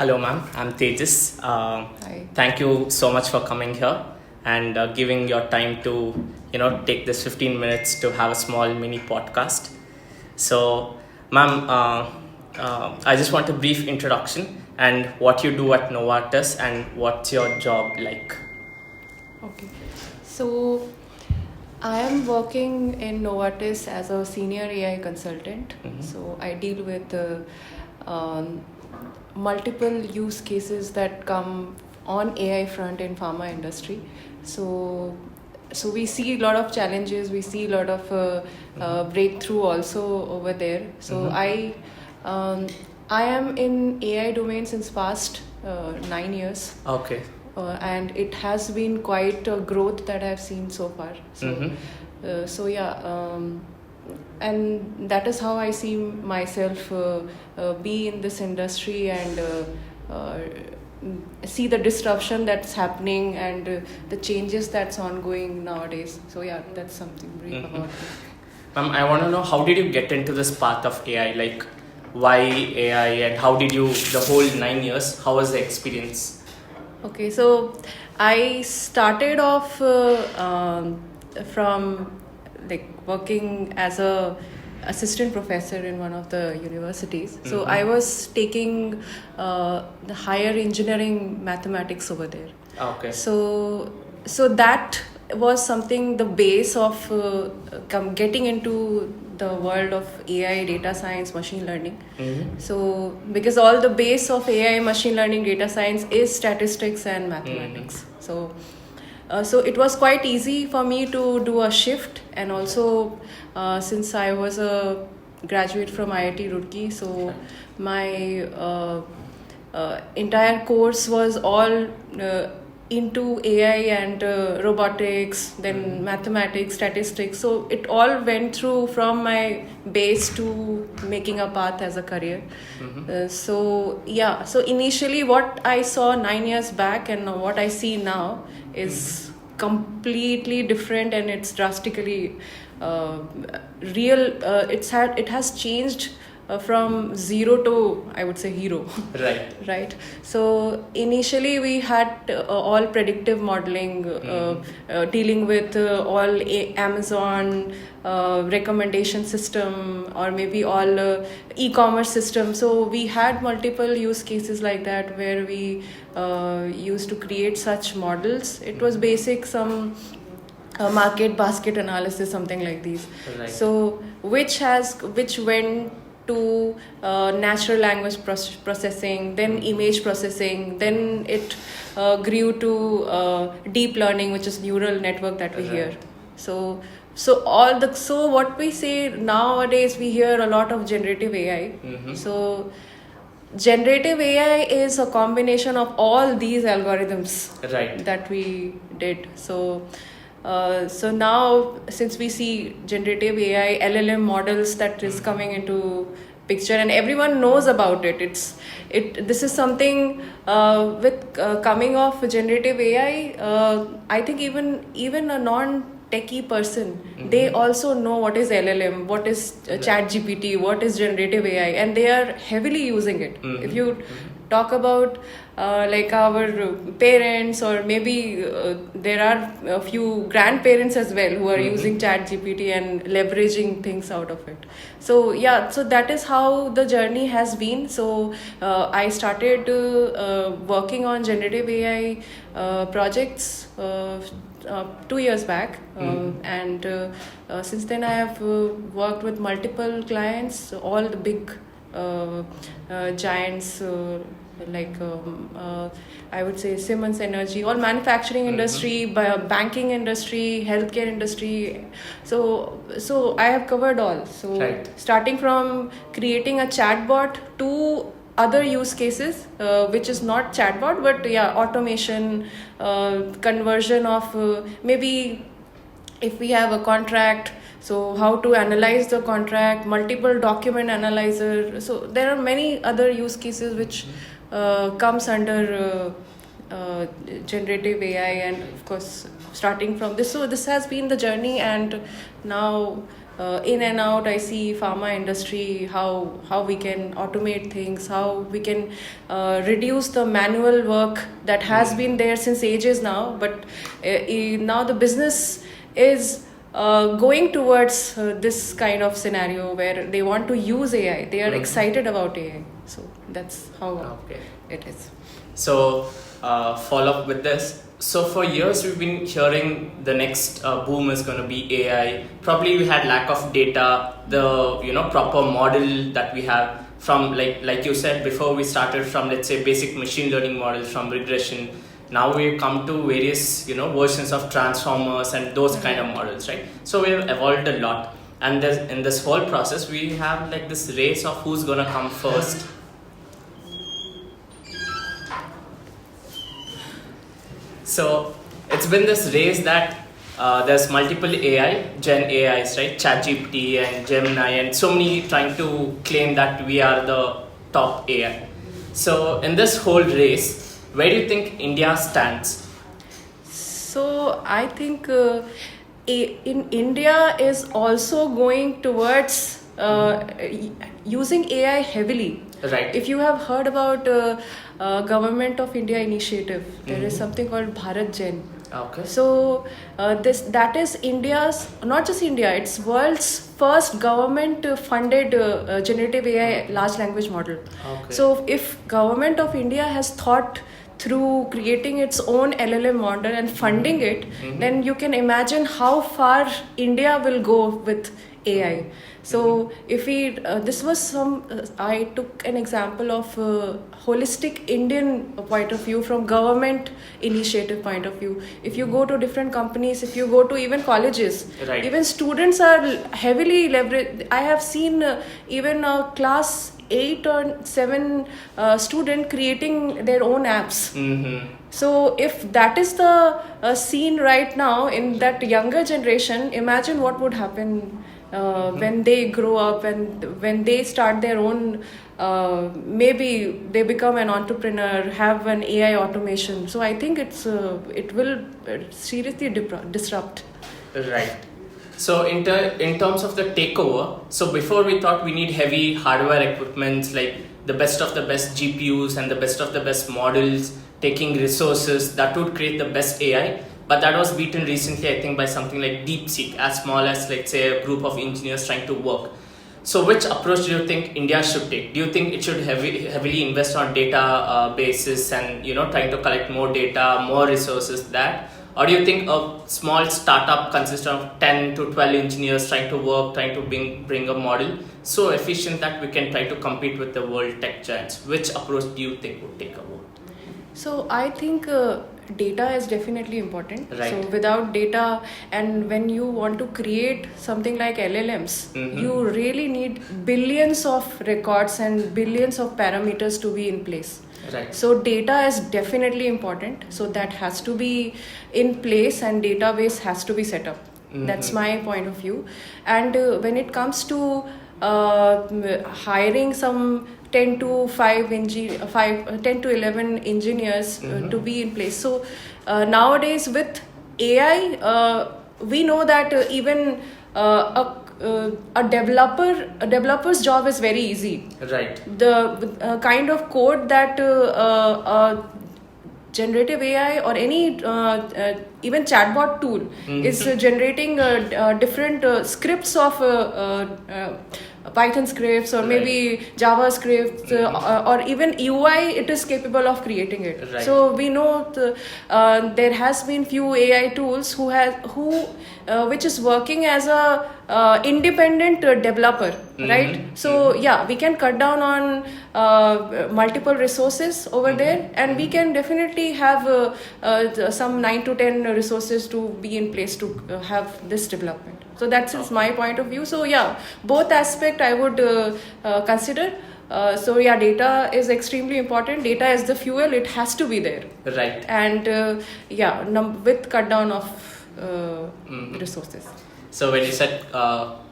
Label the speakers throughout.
Speaker 1: Hello, ma'am. I'm Tejas.
Speaker 2: Hi.
Speaker 1: Thank you so much for coming here and giving your time to, take this 15 minutes to have a small mini podcast. So, ma'am, I just want a brief introduction and what you do at Novartis and what's your job like.
Speaker 2: Okay. So I am working in Novartis as a senior AI consultant. So I deal with multiple use cases that come on AI front in pharma industry. So we see a lot of challenges. We see a lot of breakthrough also over there. So I am in AI domain since past 9 years.
Speaker 1: Okay.
Speaker 2: And it has been quite a growth that I've seen so far. So yeah, and that is how I see myself be in this industry and see the disruption that's happening and the changes that's ongoing nowadays. So yeah, that's something brief about it.
Speaker 1: Ma'am, I want to know, how did you get into this path of AI? Like, why AI and how did you, the whole 9 years, how was the experience?
Speaker 2: Okay, so I started off from like working as a assistant professor in one of the universities. So I was taking the higher engineering mathematics over there.
Speaker 1: Okay.
Speaker 2: So that was something, the base of getting into the world of AI, data science, machine learning. So because all the base of AI, machine learning, data science is statistics and mathematics. So it was quite easy for me to do a shift, and also since I was a graduate from IIT Roorkee, so my entire course was all into AI and robotics, then mathematics, statistics. So it all went through from my base to making a path as a career. So initially what I saw 9 years back and what I see now is completely different, and it's drastically real. It has changed from zero to, I would say, hero.
Speaker 1: Right.
Speaker 2: Right. So initially we had all predictive modeling, dealing with all Amazon recommendation system, or maybe all e-commerce system. So we had multiple use cases like that where we used to create such models. It was basic some market basket analysis, something like these.
Speaker 1: Right.
Speaker 2: So which went to natural language processing, then image processing, then it grew to deep learning, which is neural network that we hear. So what we say nowadays, we hear a lot of generative AI. So generative AI is a combination of all these algorithms that we did. So now, since we see generative AI, LLM models that is coming into picture, and everyone knows about it. This is something with coming of generative AI. I think even a non-techie person, they also know what is LLM, what is ChatGPT, what is generative AI, and they are heavily using it. If you talk about like our parents, or maybe there are a few grandparents as well who are using ChatGPT and leveraging things out of it. So that is how the journey has been. So I started working on generative AI projects 2 years back, and since then I have worked with multiple clients, all the big giants, like I would say Siemens Energy, all manufacturing industry, banking industry, healthcare industry. So I have covered all. So starting from creating a chatbot to other use cases, which is not chatbot, but automation, conversion of maybe if we have a contract, so how to analyze the contract, multiple document analyzer. So there are many other use cases which comes under generative AI, and of course starting from this. So this has been the journey, and now in and out. I see pharma industry, how we can automate things, how we can reduce the manual work that has been there since ages now. But now the business is going towards this kind of scenario where they want to use AI. They are excited about AI. So that's how it is.
Speaker 1: So, follow up with this. So, for years we've been hearing the next boom is going to be AI. Probably we had lack of data, the proper model that we have from like you said before we started from, let's say, basic machine learning models from regression. Now we come to various versions of transformers and those kind of models, right? So we've evolved a lot, and in this whole process we have like this race of who's gonna come first. So it's been this race that there's multiple Gen AIs, right? ChatGPT and Gemini, and so many trying to claim that we are the top AI. So in this whole race, where do you think India stands?
Speaker 2: So I think in India is also going towards using AI heavily.
Speaker 1: Right.
Speaker 2: If you have heard about Government of India initiative, there is something called Bharat Gen.
Speaker 1: Okay.
Speaker 2: So that is India's, not just India, it's world's first government funded generative AI large language model.
Speaker 1: Okay.
Speaker 2: So if Government of India has thought through creating its own LLM model and funding it, then you can imagine how far India will go with AI. So if we, this was I took an example of holistic Indian point of view from government initiative point of view. If you go to different companies, if you go to even colleges,
Speaker 1: right,
Speaker 2: even students are heavily leveraged. I have seen even a class 8 or 7 student creating their own apps. So if that is the scene right now in that younger generation, imagine what would happen when they grow up and when they start their own, maybe they become an entrepreneur, have an AI automation. So I think it will seriously disrupt.
Speaker 1: Right. So in terms of the takeover, so before we thought we need heavy hardware equipments like the best of the best GPUs and the best of the best models, taking resources that would create the best AI. But that was beaten recently, I think, by something like DeepSeek, as small as, let's say, a group of engineers trying to work. So which approach do you think India should take? Do you think it should heavily invest on data basis and trying to collect more data, more resources that? Or do you think a small startup consisting of 10 to 12 engineers trying to work, trying to bring a model so efficient that we can try to compete with the world tech giants? Which approach do you think would take a vote?
Speaker 2: So I think data is definitely important.
Speaker 1: Right.
Speaker 2: So without data, and when you want to create something like LLMs, you really need billions of records and billions of parameters to be in place.
Speaker 1: Right.
Speaker 2: So data is definitely important. So that has to be in place and database has to be set up. That's my point of view. And when it comes to hiring some 10 to 11 engineers to be in place. So nowadays with AI, we know that even a developer's job is very easy.
Speaker 1: Right.
Speaker 2: The kind of code that generative AI or any even chatbot tool is generating different scripts of Python scripts or maybe Java scripts or even UI, it is capable of creating it.
Speaker 1: Right.
Speaker 2: So we know there has been few AI tools which is working as a independent developer, right? So yeah, we can cut down on multiple resources over there, and we can definitely have some 9 to 10 resources to be in place to have this development. So that's my point of view. So yeah, both aspect I would consider. So yeah, data is extremely important. Data is the fuel. It has to be there.
Speaker 1: Right.
Speaker 2: And with cut down of resources.
Speaker 1: So when you said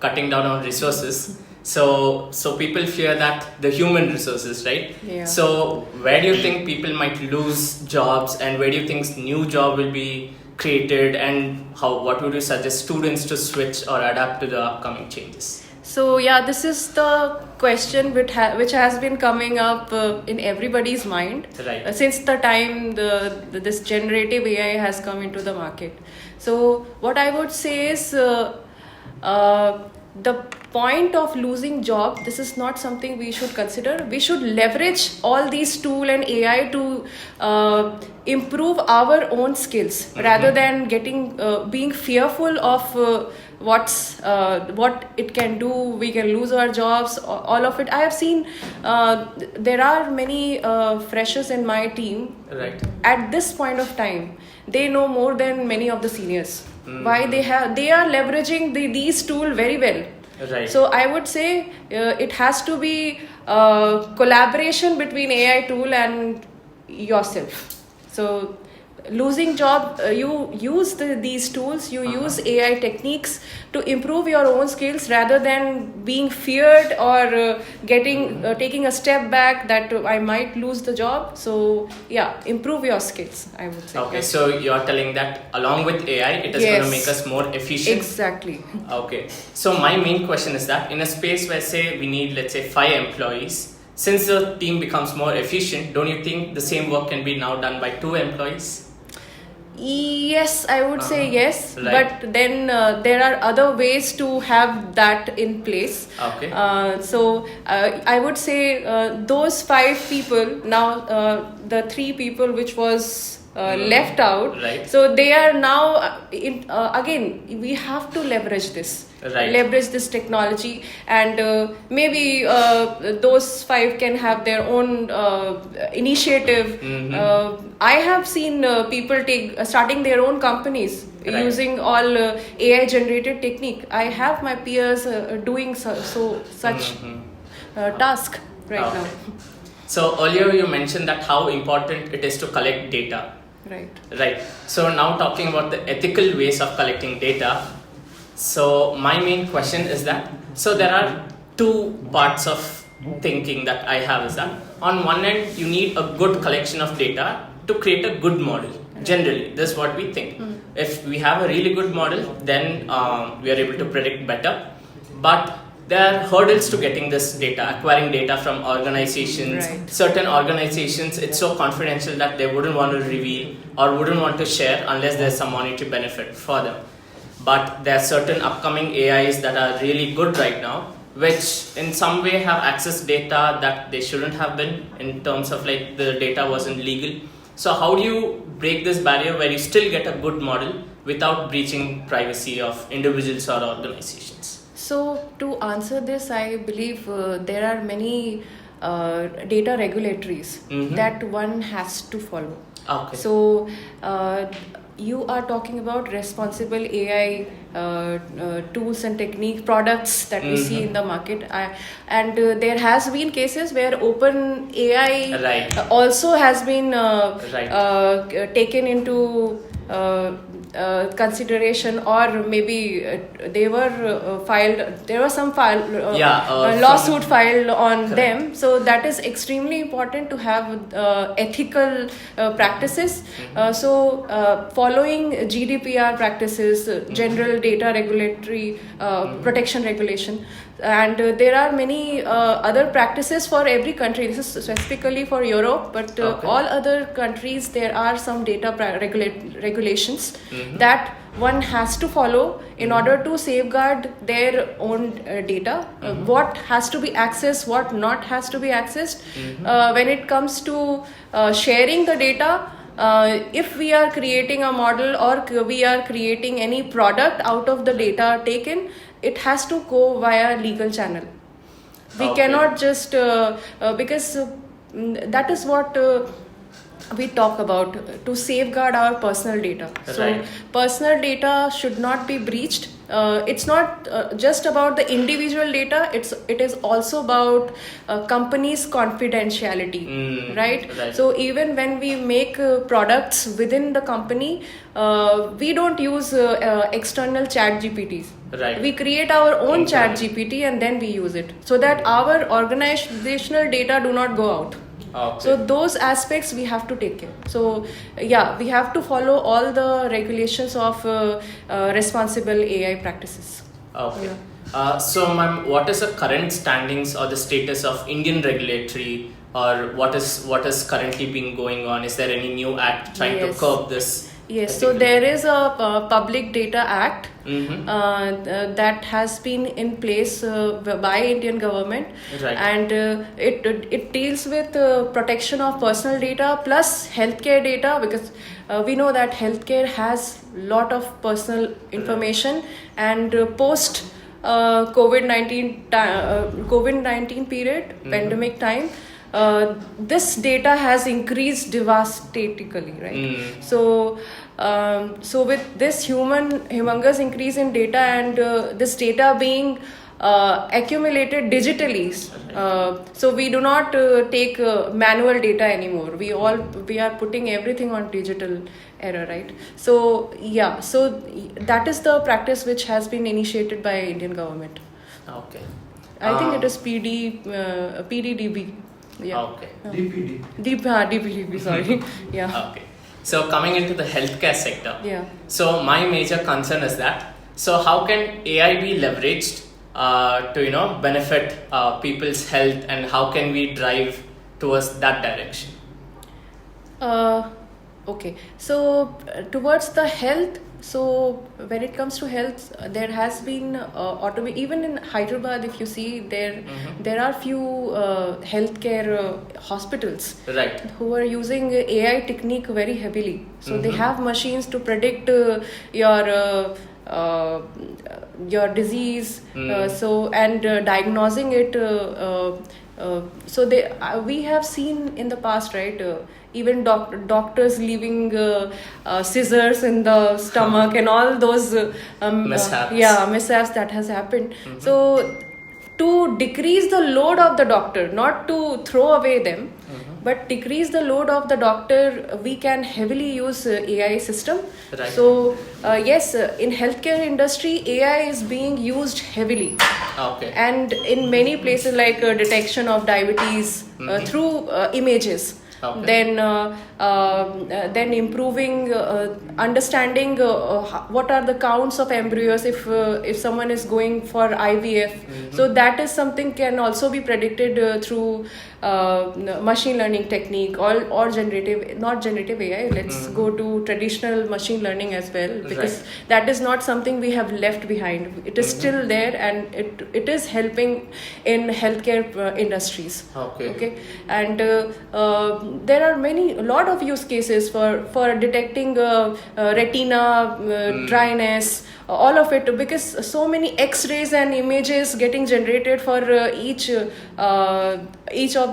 Speaker 1: cutting down on resources, so people fear that the human resources, right?
Speaker 2: Yeah.
Speaker 1: So where do you think people might lose jobs, and where do you think new job will be created, and what would you suggest students to switch or adapt to the upcoming changes?
Speaker 2: So yeah, this is the question which has been coming up in everybody's mind
Speaker 1: Right.
Speaker 2: since the time this generative AI has come into the market. So what I would say is the point of losing job, this is not something we should consider. We should leverage all these tool and AI to improve our own skills rather than being fearful of what it can do. We can lose our jobs, all of it. I have seen there are many freshers in my team.
Speaker 1: Right.
Speaker 2: At this point of time, they know more than many of the seniors. Why they are leveraging these tool very well.
Speaker 1: Right.
Speaker 2: So I would say it has to be collaboration between AI tool and yourself. So losing job, you use these tools, you use AI techniques to improve your own skills rather than being feared or taking a step back that I might lose the job. So yeah, improve your skills, I would say.
Speaker 1: Okay, so you're telling that along with AI, it is going to make us more efficient.
Speaker 2: Exactly.
Speaker 1: Okay, so my main question is that in a space where, say, we need, let's say, 5 employees, since the team becomes more efficient, don't you think the same work can be now done by 2 employees?
Speaker 2: Yes, I would say yes,
Speaker 1: Right.
Speaker 2: but then there are other ways to have that in place.
Speaker 1: Okay.
Speaker 2: So I would say those 5 people, now the 3 people which was left out,
Speaker 1: Right.
Speaker 2: so they are now again, we have to leverage this.
Speaker 1: Right.
Speaker 2: Leverage this technology, and maybe those 5 can have their own initiative. I have seen people starting their own companies.
Speaker 1: Right.
Speaker 2: Using all AI generated technique. I have my peers doing such task right
Speaker 1: Okay.
Speaker 2: now.
Speaker 1: So earlier you mentioned that how important it is to collect data.
Speaker 2: Right.
Speaker 1: Right. So now talking about the ethical ways of collecting data. So my main question is that, so there are 2 parts of thinking that I have, is that on one end you need a good collection of data to create a good model. Generally, this is what we think. If we have a really good model, then we are able to predict better. But there are hurdles to getting this data, acquiring data from organizations.
Speaker 2: Right.
Speaker 1: Certain organizations, it's so confidential that they wouldn't want to reveal or wouldn't want to share unless there's some monetary benefit for them. But there are certain upcoming AIs that are really good right now, which in some way have access data that they shouldn't have been, in terms of like the data wasn't legal. So how do you break this barrier where you still get a good model without breaching privacy of individuals or organizations?
Speaker 2: So to answer this, I believe there are many data regulatories that one has to follow.
Speaker 1: Okay.
Speaker 2: So you are talking about responsible AI tools and technique products that we see in the market, and there has been cases where open AI
Speaker 1: Right.
Speaker 2: also has been
Speaker 1: Right.
Speaker 2: taken into consideration, or maybe they were filed. There was some lawsuit filed on them. So that is extremely important to have ethical practices. So following GDPR practices, General Data Regulatory Protection Regulation. And there are many other practices for every country. This is specifically for Europe, but all other countries, there are some data regulations that one has to follow in order to safeguard their own data. What has to be accessed, what not has to be accessed. When it comes to sharing the data, if we are creating a model or we are creating any product out of the data taken, it has to go via legal channel. We cannot just because that is what we talk about, to safeguard our personal data. So
Speaker 1: Right.
Speaker 2: personal data should not be breached. It's not just about the individual data. It is also about companies' confidentiality, right? So even when we make products within the company, we don't use external chat GPTs.
Speaker 1: Right.
Speaker 2: We create our own chat GPT and then we use it, so that our organizational data do not go out.
Speaker 1: Okay.
Speaker 2: So those aspects we have to take care. So yeah, we have to follow all the regulations of responsible AI practices.
Speaker 1: Okay.
Speaker 2: Yeah.
Speaker 1: So, ma'am, what is the current standings or the status of Indian regulatory, or what is currently being going on? Is there any new act trying to
Speaker 2: Yes.
Speaker 1: curb this?
Speaker 2: Yes, so there is a Public Data Act
Speaker 1: Mm-hmm.
Speaker 2: that has been in place by Indian government,
Speaker 1: Right.
Speaker 2: and it deals with protection of personal data plus healthcare data, because we know that healthcare has lot of personal information, and post COVID-19 period, pandemic time, this data has increased devastatingly, right? So with this humongous increase in data, and this data being accumulated digitally, so we do not take manual data anymore. We are putting everything on digital era, right? So yeah, so that is the practice which has been initiated by Indian government.
Speaker 1: Okay.
Speaker 2: I think it is PDDB. Yeah.
Speaker 1: Okay.
Speaker 3: DPD.
Speaker 2: DPDB, sorry. Yeah.
Speaker 1: Okay. So coming into the healthcare sector.
Speaker 2: Yeah.
Speaker 1: So my major concern is that. So how can AI be leveraged to benefit people's health, and how can we drive towards that direction?
Speaker 2: Okay. So towards the health. So when it comes to health, there has been even in Hyderabad, if you see there are few healthcare hospitals
Speaker 1: Right.
Speaker 2: who are using AI technique very heavily. So they have machines to predict your disease, so and diagnosing it. So we have seen in the past, right? Even doctors leaving scissors in the stomach and all those
Speaker 1: Mishaps.
Speaker 2: mishaps that has happened. So to decrease the load of the doctor, not to throw away them, but decrease the load of the doctor, we can heavily use AI system.
Speaker 1: Right.
Speaker 2: So yes, in healthcare industry, AI is being used heavily.
Speaker 1: Okay.
Speaker 2: And in many places, like detection of diabetes through images.
Speaker 1: Okay.
Speaker 2: Then improving understanding what are the counts of embryos if someone is going for IVF. So that is something can also be predicted through machine learning technique, or not generative AI. Let's go to traditional machine learning as well, because that is not something we have left behind. It is still there, and it is helping in healthcare industries.
Speaker 1: Okay.
Speaker 2: And there are a lot of use cases for detecting retina dryness, all of it, because so many X-rays and images getting generated for each of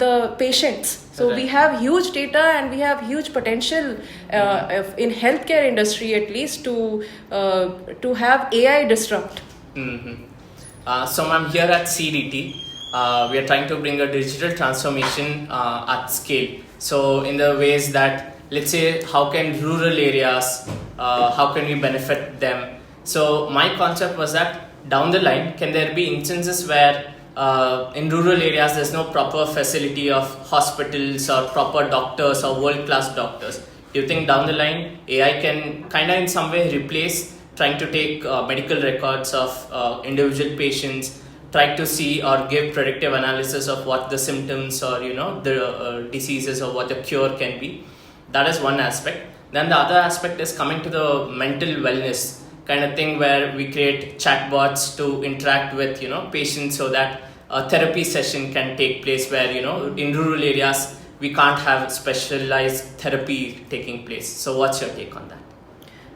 Speaker 2: the patients. So we have huge data, and we have huge potential in healthcare industry, at least to have AI disrupt.
Speaker 1: So, ma'am, here at CDT, we are trying to bring a digital transformation at scale. So, in the ways that, let's say, how can rural areas, how can we benefit them? So, my concept was that down the line, can there be instances where in rural areas there's no proper facility of hospitals or proper doctors or world-class doctors? Do you think down the line AI can kind of in some way replace trying to take medical records of individual patients, try to see or give predictive analysis of what the symptoms or the diseases or what the cure can be? That is one aspect. Then the other aspect is coming to the mental wellness kind of thing, where we create chatbots to interact with patients, so that a therapy session can take place, where in rural areas we can't have specialized therapy taking place. So what's your take on that?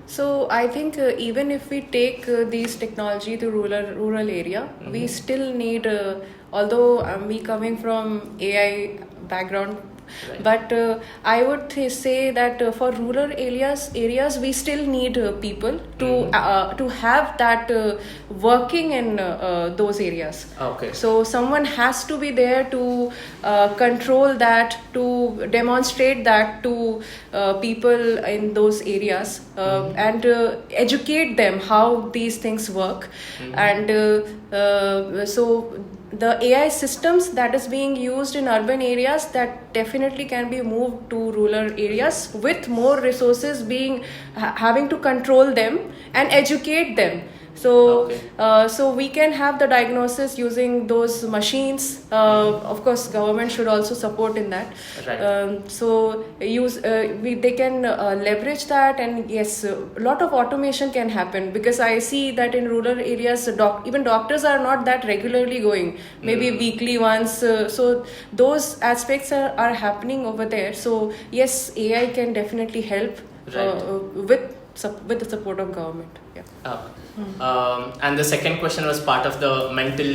Speaker 2: So I think even if we take these technology to rural area, we still need, although we coming from AI background, but I would say that for rural areas we still need people to have that working in those areas.
Speaker 1: Okay.
Speaker 2: So someone has to be there to control that, to demonstrate that to people in those areas, and educate them how these things work. And so the AI systems that is being used in urban areas, that definitely can be moved to rural areas with more resources being having to control them and educate them. So
Speaker 1: Okay.
Speaker 2: so we can have the diagnosis using those machines. Of course, government should also support in that.
Speaker 1: Right.
Speaker 2: So they can leverage that, and yes, a lot of automation can happen, because I see that in rural areas, even doctors are not that regularly going, maybe weekly once. So those aspects are happening over there. So yes, AI can definitely help
Speaker 1: Right.
Speaker 2: with the support of government. Yeah.
Speaker 1: And the second question was part of the mental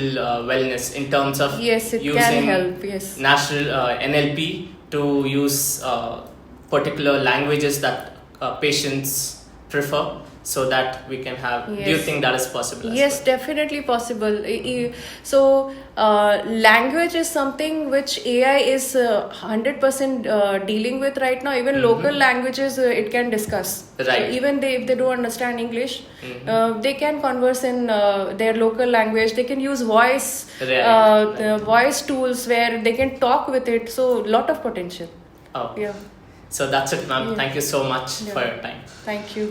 Speaker 1: wellness in terms of
Speaker 2: Yes, it
Speaker 1: using
Speaker 2: can help. Yes.
Speaker 1: natural NLP to use particular languages that patients prefer, so that we can have. Do you
Speaker 2: Yes.
Speaker 1: think that is possible? As
Speaker 2: Yes,
Speaker 1: well?
Speaker 2: definitely possible. So language is something which AI is 100% dealing with right now. Even local languages it can discuss.
Speaker 1: Right.
Speaker 2: So even if they don't understand English, they can converse in their local language. They can use voice
Speaker 1: Right.
Speaker 2: the voice tools where they can talk with it. So lot of potential.
Speaker 1: Oh.
Speaker 2: Yeah.
Speaker 1: So that's it, ma'am.
Speaker 2: Yeah.
Speaker 1: Thank you so much
Speaker 2: Yeah.
Speaker 1: for your time.
Speaker 2: Thank you.